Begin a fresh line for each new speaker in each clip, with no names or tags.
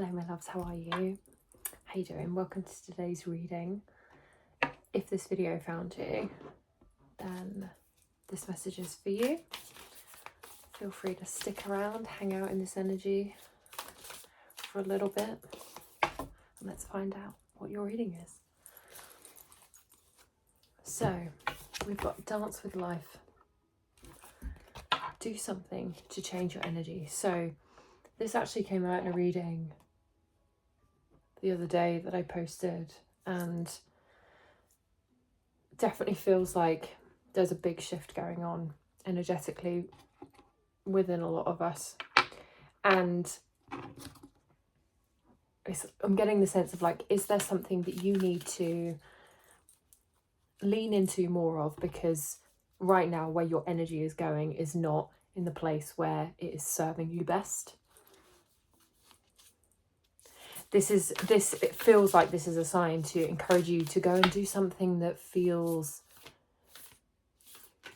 Hello my loves, how are you? How you doing? Welcome to today's reading. If this video found you, then this message is for you. Feel free to stick around, hang out in this energy for a little bit, and let's find out what your reading is. So, we've got dance with life. Do something to change your energy. So, this actually came out in a reading the other day that I posted, and definitely feels like there's a big shift going on energetically within a lot of us. And I'm getting the sense of like, is there something that you need to lean into more of? Because right now where your energy is going is not in the place where it is serving you best. It feels like this is a sign to encourage you to go and do something that feels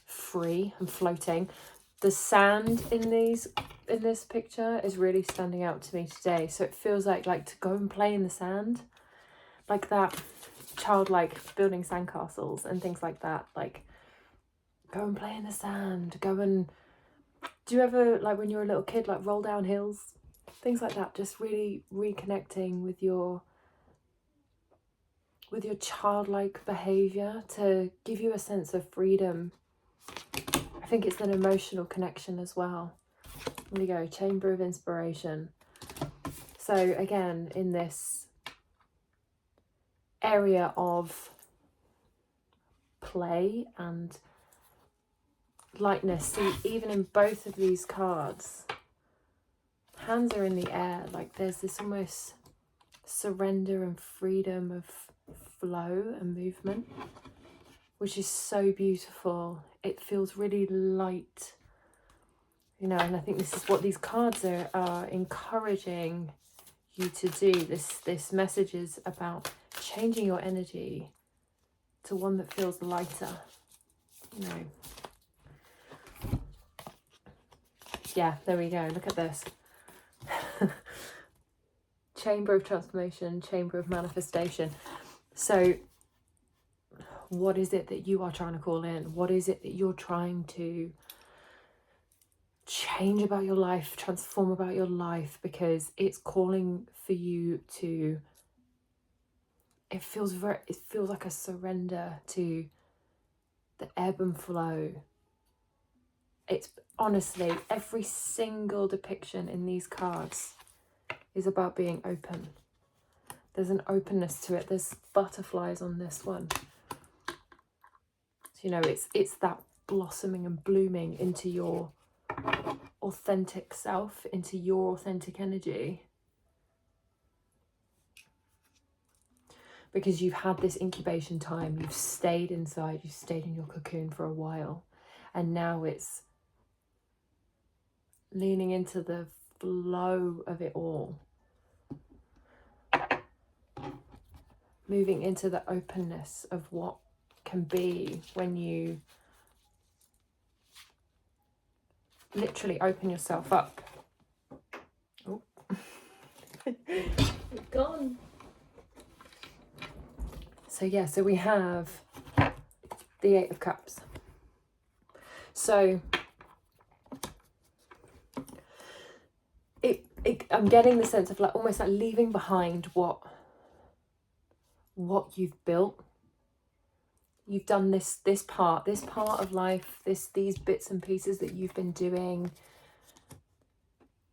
free and floating. The sand in this picture is really standing out to me today. So it feels like to go and play in the sand, like that childlike building sandcastles and things like that. Like, go and play in the sand. Go and, do you ever, like when you're a little kid, like roll down hills? Things like that, just really reconnecting with your childlike behaviour to give you a sense of freedom. I think it's an emotional connection as well. There we go, Chamber of Inspiration. So again, in this area of play and lightness, see, even in both of these cards, hands are in the air, like there's this almost surrender and freedom of flow and movement, which is so beautiful. It feels really light, you know, and I think this is what these cards are encouraging you to do. This message is about changing your energy to one that feels lighter, you know. Yeah, there we go, look at this. Chamber of transformation, chamber of manifestation. So what is it that you are trying to call in? What is it that you're trying to change about your life, transform about your life? Because it's calling for you to, it feels like a surrender to the ebb and flow. It's honestly, every single depiction in these cards is about being open. There's an openness to it. There's butterflies on this one. So, you know, it's that blossoming and blooming into your authentic self, into your authentic energy. Because you've had this incubation time, you've stayed inside, you've stayed in your cocoon for a while, and now it's leaning into the flow of it all. Moving into the openness of what can be when you literally open yourself up. Oh, it's gone. So yeah, so we have the Eight of Cups. So I'm getting the sense of like almost like leaving behind what you've built. You've done this part of life, these bits and pieces that you've been doing.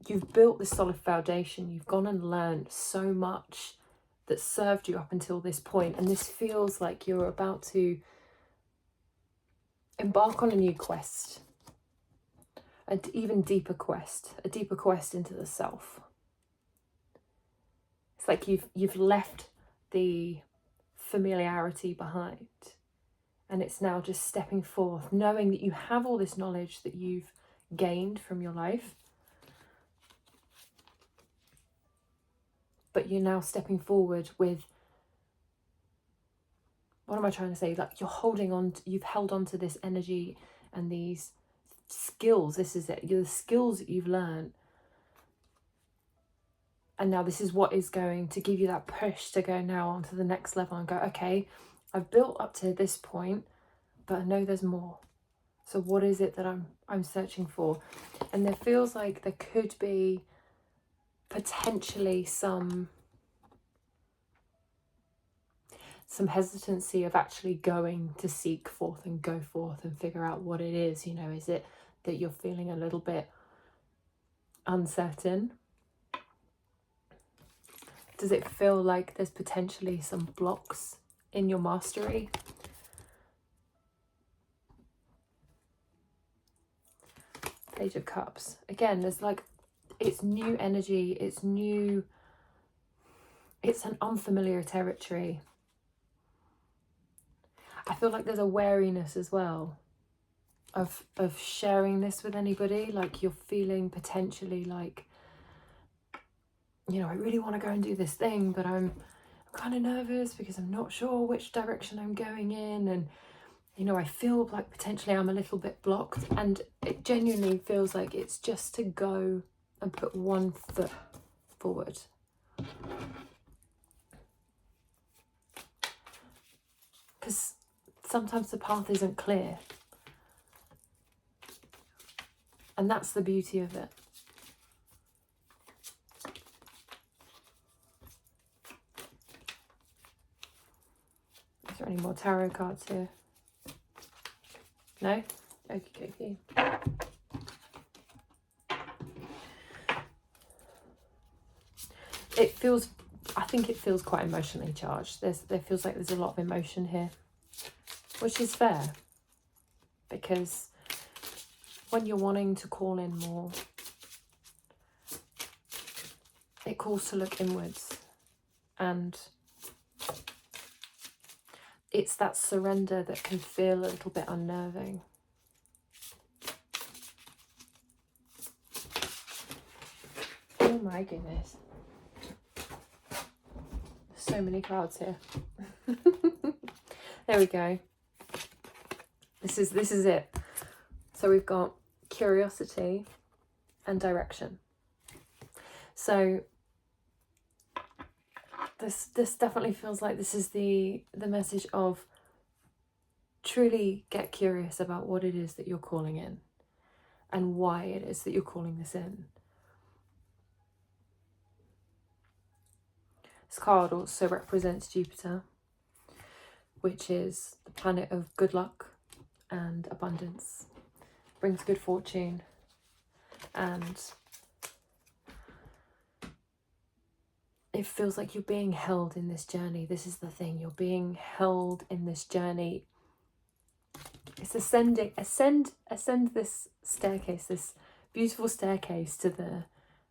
You've built this solid foundation. You've gone and learned so much that served you up until this point, and this feels like you're about to embark on a new quest, an even deeper quest, a deeper quest into the self. It's like you've left the familiarity behind, and it's now just stepping forth, knowing that you have all this knowledge that you've gained from your life, but you're now stepping forward with, what am I trying to say? Like you've held on to this energy and these skills. This is it. The skills that you've learned, And now this is what is going to give you that push to go now on to the next level and go, okay, I've built up to this point, but I know there's more. So what is it that I'm searching for? And there feels like there could be potentially some hesitancy of actually going to seek forth and go forth and figure out what it is. You know, is it that you're feeling a little bit uncertain? Does it feel like there's potentially some blocks in your mastery? Page of Cups. Again, there's like, it's new energy, it's new, it's an unfamiliar territory. I feel like there's a wariness as well of sharing this with anybody. Like you're feeling potentially like, you know, I really want to go and do this thing, but I'm kind of nervous because I'm not sure which direction I'm going in, and you know, I feel like potentially I'm a little bit blocked, and it genuinely feels like it's just to go and put one foot forward. Because sometimes the path isn't clear. And that's the beauty of it. Is there any more tarot cards here? No? Okay. It feels, I think it feels quite emotionally charged. There feels like there's a lot of emotion here, which is fair, because when you're wanting to call in more, it calls to look inwards, and it's that surrender that can feel a little bit unnerving. Oh my goodness. So many cards here. There we go. This is it. So we've got curiosity and direction. So this definitely feels like this is the message of truly get curious about what it is that you're calling in and why it is that you're calling this in. This card also represents Jupiter, which is the planet of good luck and abundance, brings good fortune, and it feels like you're being held in this journey. This is the thing, you're being held in this journey. It's ascend this staircase, this beautiful staircase to the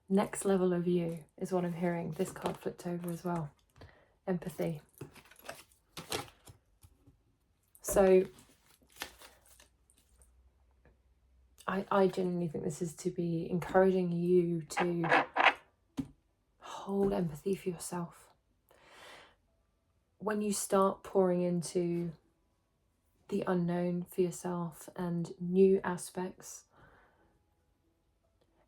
next level of you, is what I'm hearing. This card flipped over as well. Empathy. So I genuinely think this is to be encouraging you to hold empathy for yourself. When you start pouring into the unknown for yourself and new aspects,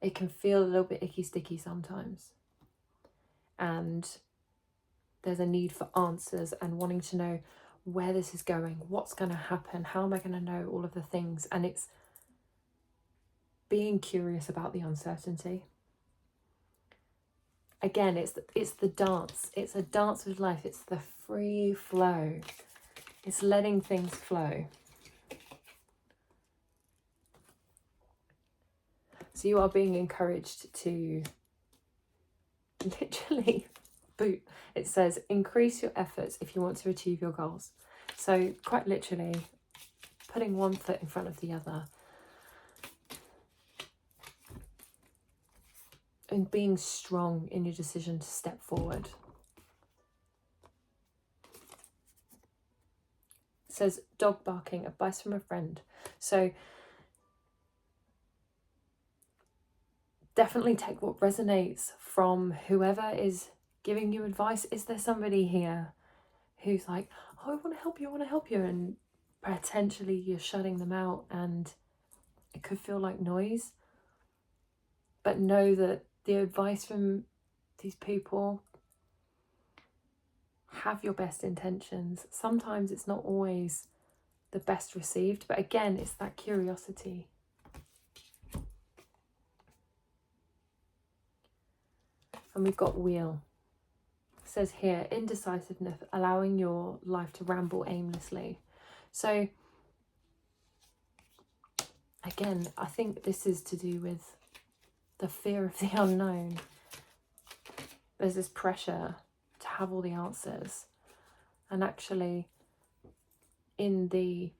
it can feel a little bit icky sticky sometimes. And there's a need for answers and wanting to know where this is going, what's going to happen, how am I going to know all of the things. And it's being curious about the uncertainty. Again, it's the dance. It's a dance with life. It's the free flow. It's letting things flow. So you are being encouraged to literally boot. It says increase your efforts if you want to achieve your goals. So quite literally putting one foot in front of the other and being strong in your decision to step forward. It says dog barking, advice from a friend. So definitely take what resonates from whoever is giving you advice. Is there somebody here who's like, oh, I want to help you, and potentially you're shutting them out and it could feel like noise? But know that the advice from these people have your best intentions. Sometimes it's not always the best received, but again, it's that curiosity. And we've got wheel. It says here, indecisiveness, allowing your life to ramble aimlessly. So again, I think this is to do with the fear of the unknown. There's this pressure to have all the answers. And actually, in the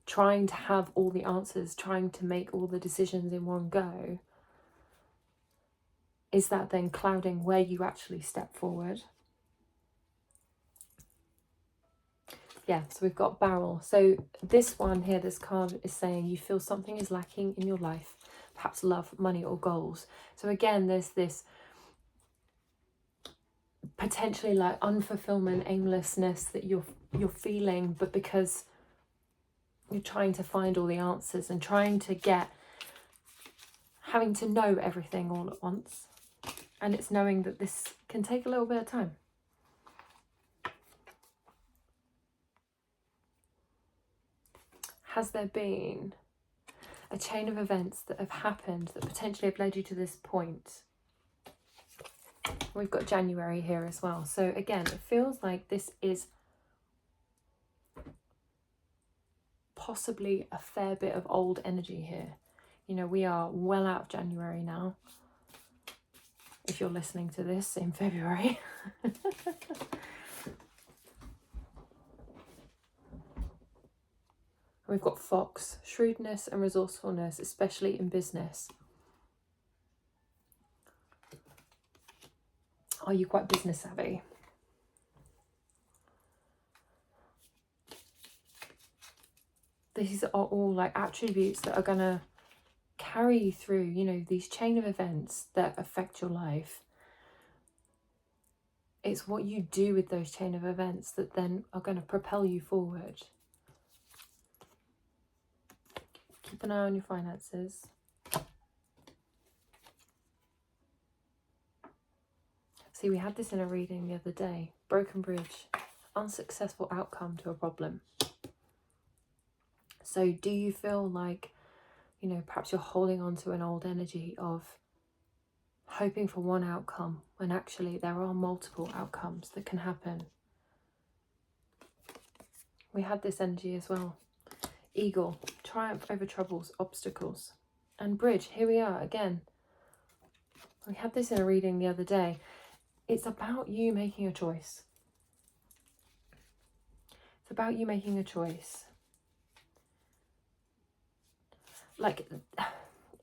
trying to have all the answers, trying to make all the decisions in one go, is that then clouding where you actually step forward? Yeah, so we've got barrel. So this one here, this card is saying you feel something is lacking in your life, perhaps love, money, or goals. So again, there's this potentially like unfulfillment, aimlessness that you're feeling, but because you're trying to find all the answers and having to know everything all at once. And it's knowing that this can take a little bit of time. Has there been a chain of events that have happened that potentially have led you to this point? We've got January here as well. So again, it feels like this is possibly a fair bit of old energy here. You know, we are well out of January now, if you're listening to this in February. We've got Fox, shrewdness and resourcefulness, especially in business. Are you quite business savvy? These are all like attributes that are going to carry you through, you know, these chain of events that affect your life. It's what you do with those chain of events that then are going to propel you forward. Keep an eye on your finances. See, we had this in a reading the other day. Broken bridge, unsuccessful outcome to a problem. So do you feel like, you know, perhaps you're holding on to an old energy of hoping for one outcome when actually there are multiple outcomes that can happen? We had this energy as well. Eagle, triumph over troubles, obstacles. And bridge, here we are again. We had this in a reading the other day. It's about you making a choice. It's about you making a choice. Like,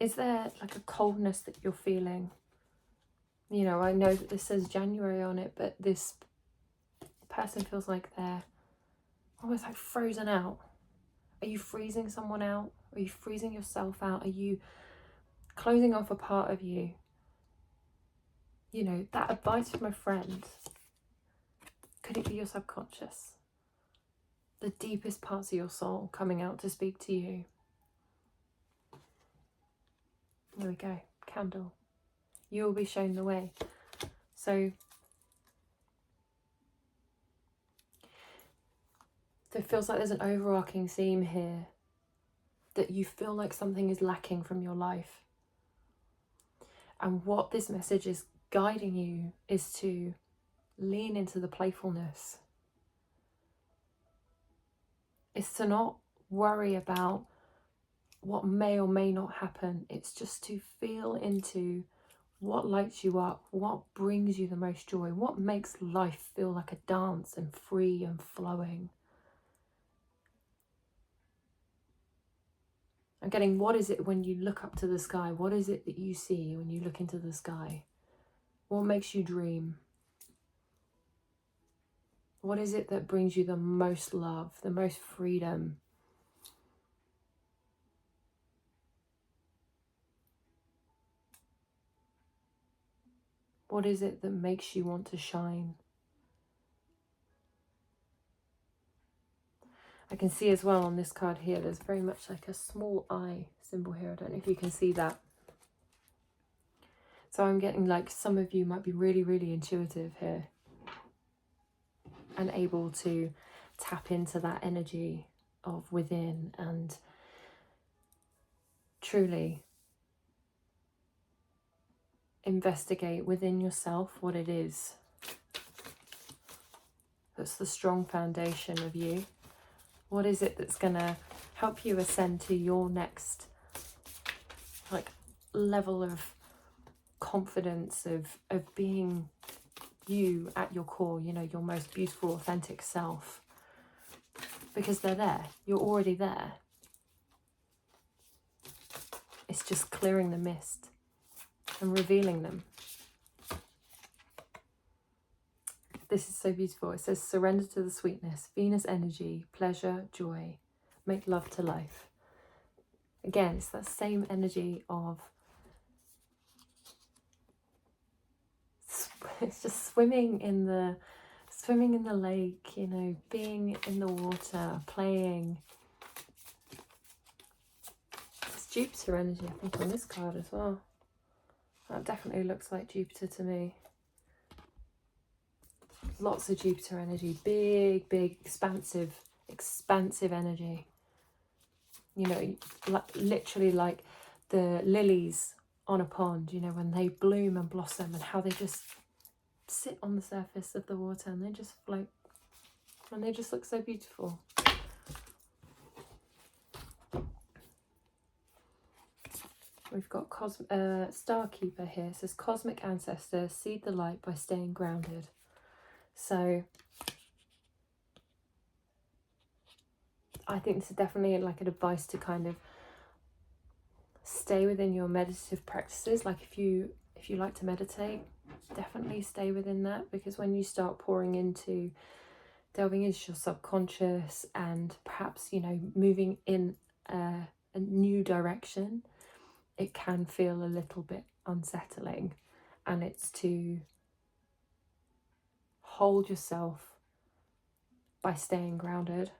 is there like a coldness that you're feeling? You know, I know that this says January on it, but this person feels like they're almost like frozen out. Are you freezing someone out? Are you freezing yourself out? Are you closing off a part of you? You know, that advice from a friend. Could it be your subconscious? The deepest parts of your soul coming out to speak to you. There we go. Candle. You will be shown the way. So it feels like there's an overarching theme here that you feel like something is lacking from your life. And what this message is guiding you is to lean into the playfulness. It's to not worry about what may or may not happen. It's just to feel into what lights you up, what brings you the most joy, what makes life feel like a dance and free and flowing. I'm getting, what is it when you look up to the sky? What is it that you see when you look into the sky? What makes you dream? What is it that brings you the most love, the most freedom? What is it that makes you want to shine? I can see as well on this card here, there's very much like a small eye symbol here. I don't know if you can see that. So I'm getting like some of you might be really, really intuitive here and able to tap into that energy of within and truly investigate within yourself what it is that's the strong foundation of you. What is it that's going to help you ascend to your next like level of confidence of being you at your core, you know, your most beautiful, authentic self? Because they're there. You're already there. It's just clearing the mist and revealing them. This is so beautiful. It says, surrender to the sweetness, Venus energy, pleasure, joy, make love to life. Again, it's that same energy of, it's just swimming in the lake, you know, being in the water, playing. It's Jupiter energy, I think, on this card as well. That definitely looks like Jupiter to me. Lots of Jupiter energy, big, big, expansive energy. You know, literally like the lilies on a pond, you know, when they bloom and blossom and how they just sit on the surface of the water and they just float and they just look so beautiful. We've got Star Keeper here. It says, cosmic ancestor, seed the light by staying grounded. So I think this is definitely like an advice to kind of stay within your meditative practices. Like if you like to meditate, definitely stay within that, because when you start delving into your subconscious and perhaps, you know, moving in a new direction, it can feel a little bit unsettling, and it's to hold yourself by staying grounded.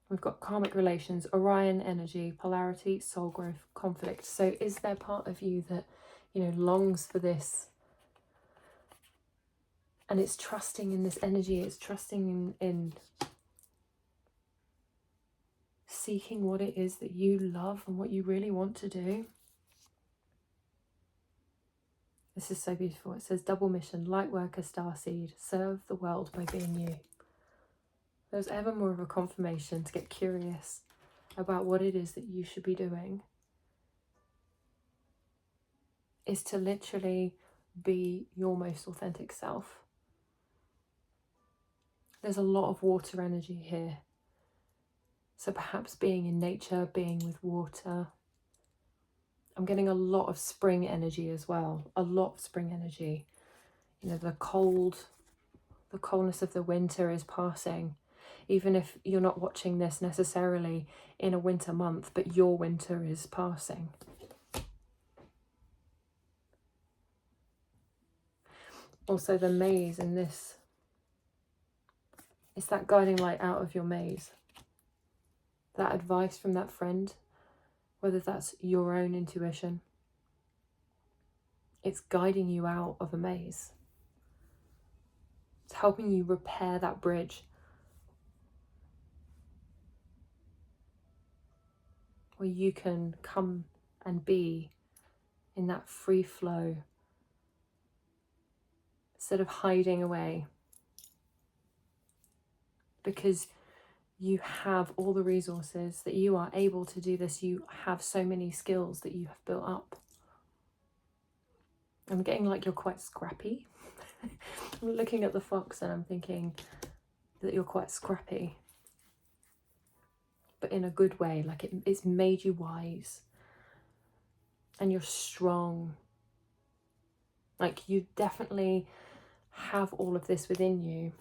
We've got karmic relations, Orion energy, polarity, soul growth, conflict. So is there part of you that, you know, longs for this? And it's trusting in this energy. It's trusting in seeking what it is that you love and what you really want to do. This is so beautiful. It says, double mission, light worker, starseed, serve the world by being you. There's ever more of a confirmation to get curious about what it is that you should be doing. Is to literally be your most authentic self. There's a lot of water energy here. So perhaps being in nature, being with water. I'm getting a lot of spring energy as well. A lot of spring energy. You know, the coldness of the winter is passing. Even if you're not watching this necessarily in a winter month, but your winter is passing. Also the maze in this, it's that guiding light out of your maze. That advice from that friend, whether that's your own intuition, it's guiding you out of a maze. It's helping you repair that bridge where you can come and be in that free flow instead of hiding away, because you have all the resources that you are able to do this. You have so many skills that you have built up. I'm getting like you're quite scrappy. I'm looking at the fox and I'm thinking that you're quite scrappy, but in a good way. Like it's made you wise and you're strong. Like you definitely have all of this within you.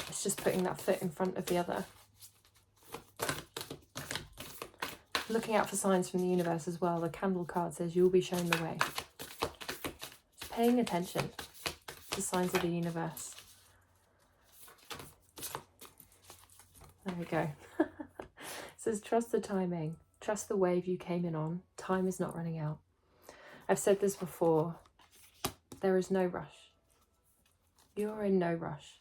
It's just putting that foot in front of the other. Looking out for signs from the universe as well. The candle card says you'll be shown the way. Just paying attention to signs of the universe. There we go. It says, trust the timing. Trust the wave you came in on. Time is not running out. I've said this before. There is no rush. You're in no rush.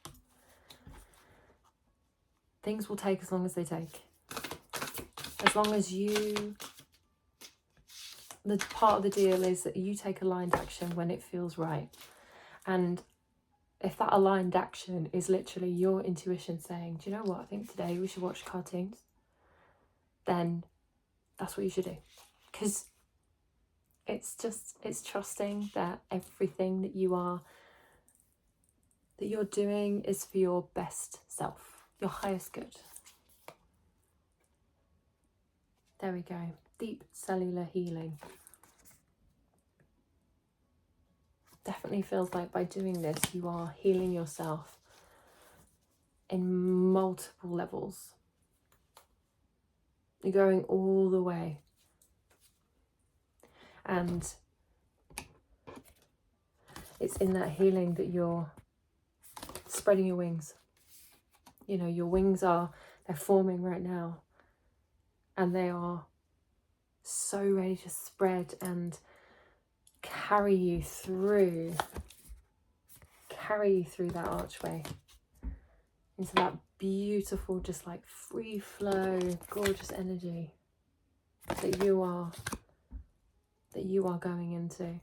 Things will take as long as they take. As long as you... The part of the deal is that you take aligned action when it feels right. And if that aligned action is literally your intuition saying, do you know what, I think today we should watch cartoons, then that's what you should do. Because it's trusting that everything that you're doing is for your best self, your highest good. There we go. Deep cellular healing. Definitely feels like by doing this, you are healing yourself in multiple levels. You're going all the way. And it's in that healing that you're spreading your wings. You know, your wings they're forming right now. And they are so ready to spread and carry you through that archway into that beautiful, just like free flow, gorgeous energy that you are going into.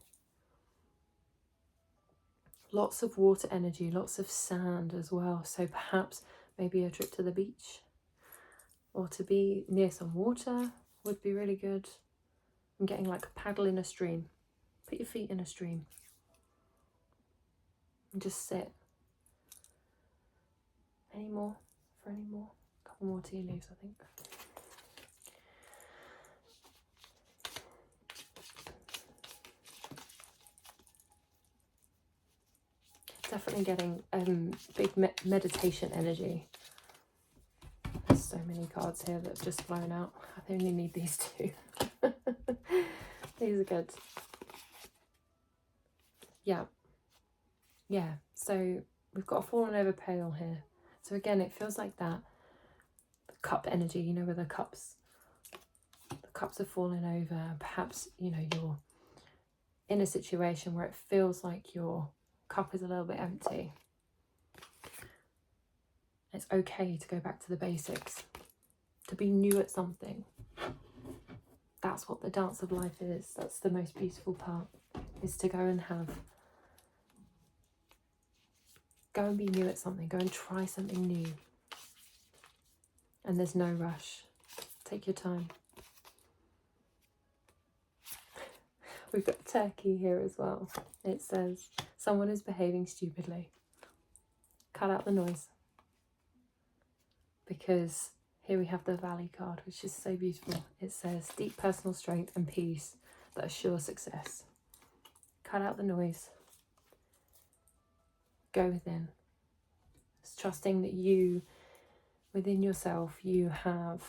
Lots of water energy, lots of sand as well. So perhaps maybe a trip to the beach or to be near some water would be really good. I'm getting like a paddle in a stream. Put your feet in a stream and just sit. Any more? A couple more tea leaves, I think. Definitely getting big meditation energy. There's so many cards here that have just flown out. I only need these two. These are good. Yeah, so we've got a fallen over pail here. So again, it feels like that cup energy, you know, where the cups are falling over. Perhaps, you know, you're in a situation where it feels like your cup is a little bit empty. It's okay to go back to the basics, to be new at something. That's what the dance of life is. That's the most beautiful part, is to go and be new at something, go and try something new. And there's no rush. Take your time. We've got turkey here as well. It says, someone is behaving stupidly. Cut out the noise. Because here we have the Valley card, which is so beautiful. It says, deep personal strength and peace that assure success. Cut out the noise. Go within. It's trusting that you, within yourself, you have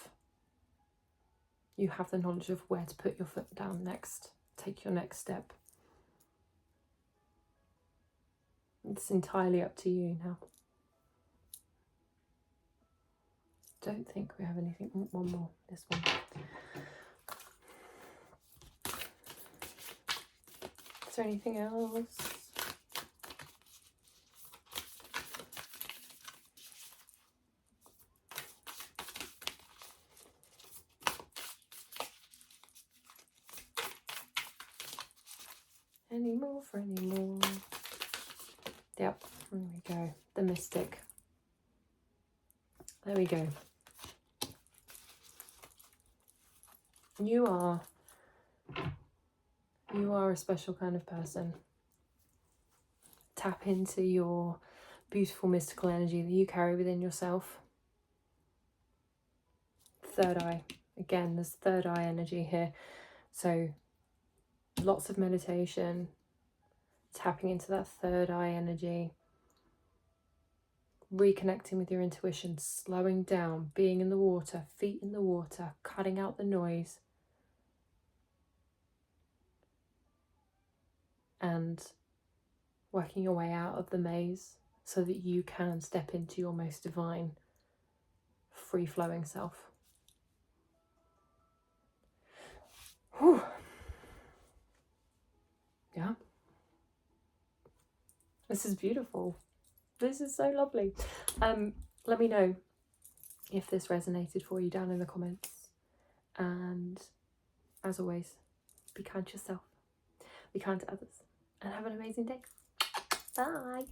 the knowledge of where to put your foot down next. Take your next step. It's entirely up to you now. Don't think we have anything. One more. This one. Is there anything else? Any more for any more? Yep, there we go. The Mystic. There we go. You are a special kind of person. Tap into your beautiful mystical energy that you carry within yourself. Third eye. Again, there's third eye energy here. So lots of meditation, tapping into that third eye energy, reconnecting with your intuition, slowing down, being in the water, feet in the water, cutting out the noise, and working your way out of the maze so that you can step into your most divine, free-flowing self. Whew. Yeah. This is beautiful. This is so lovely. Let me know if this resonated for you down in the comments. And as always, be kind to yourself, be kind to others, and have an amazing day. Bye.